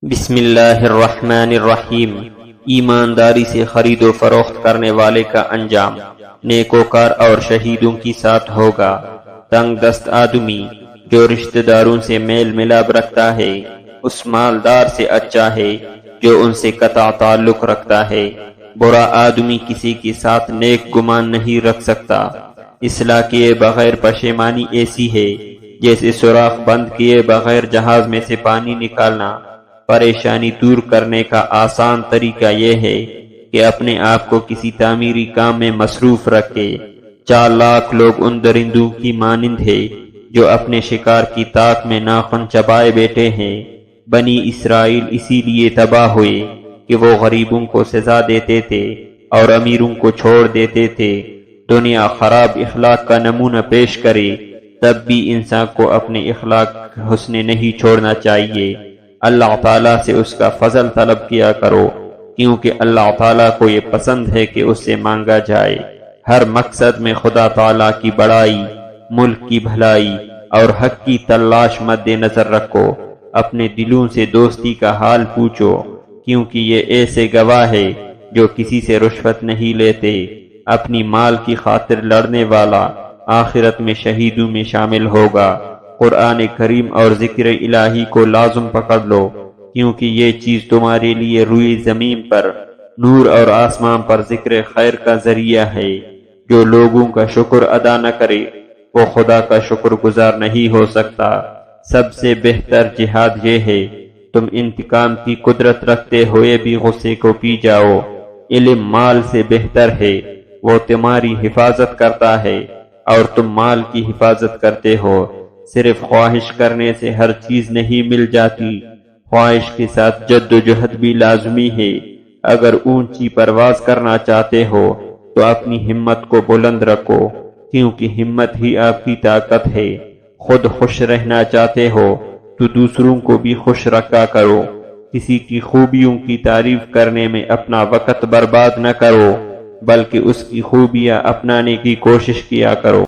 بسم اللہ الرحمن الرحیم۔ ایمانداری سے خرید و فروخت کرنے والے کا انجام نیکوکار اور شہیدوں کی ساتھ ہوگا۔ تنگ دست آدمی جو رشتہ داروں سے میل ملاپ رکھتا ہے اس مالدار سے اچھا ہے جو ان سے قطع تعلق رکھتا ہے۔ برا آدمی کسی کے ساتھ نیک گمان نہیں رکھ سکتا۔ اصلاح کیے بغیر پشیمانی ایسی ہے جیسے سوراخ بند کیے بغیر جہاز میں سے پانی نکالنا۔ پریشانی دور کرنے کا آسان طریقہ یہ ہے کہ اپنے آپ کو کسی تعمیری کام میں مصروف رکھے۔ 4 لاکھ لوگ ان درندوں کی مانند ہے جو اپنے شکار کی طاق میں ناخن چبائے بیٹھے ہیں۔ بنی اسرائیل اسی لیے تباہ ہوئے کہ وہ غریبوں کو سزا دیتے تھے اور امیروں کو چھوڑ دیتے تھے۔ دنیا خراب اخلاق کا نمونہ پیش کرے تب بھی انسان کو اپنے اخلاق حسن نہیں چھوڑنا چاہیے۔ اللہ تعالیٰ سے اس کا فضل طلب کیا کرو کیونکہ اللہ تعالیٰ کو یہ پسند ہے کہ اس سے مانگا جائے۔ ہر مقصد میں خدا تعالیٰ کی بڑائی، ملک کی بھلائی اور حق کی تلاش مد نظر رکھو۔ اپنے دلوں سے دوستی کا حال پوچھو کیونکہ یہ ایسے گواہ ہے جو کسی سے رشوت نہیں لیتے۔ اپنی مال کی خاطر لڑنے والا آخرت میں شہیدوں میں شامل ہوگا۔ قرآن کریم اور ذکر الہی کو لازم پکڑ لو کیونکہ یہ چیز تمہارے لیے روئے زمین پر نور اور آسمان پر ذکر خیر کا ذریعہ ہے۔ جو لوگوں کا شکر ادا نہ کرے وہ خدا کا شکر گزار نہیں ہو سکتا۔ سب سے بہتر جہاد یہ ہے تم انتقام کی قدرت رکھتے ہوئے بھی غصے کو پی جاؤ۔ علم مال سے بہتر ہے، وہ تمہاری حفاظت کرتا ہے اور تم مال کی حفاظت کرتے ہو۔ صرف خواہش کرنے سے ہر چیز نہیں مل جاتی، خواہش کے ساتھ جد و جہد بھی لازمی ہے۔ اگر اونچی پرواز کرنا چاہتے ہو تو اپنی ہمت کو بلند رکھو کیونکہ ہمت ہی آپ کی طاقت ہے۔ خود خوش رہنا چاہتے ہو تو دوسروں کو بھی خوش رکھا کرو۔ کسی کی خوبیوں کی تعریف کرنے میں اپنا وقت برباد نہ کرو بلکہ اس کی خوبیاں اپنانے کی کوشش کیا کرو۔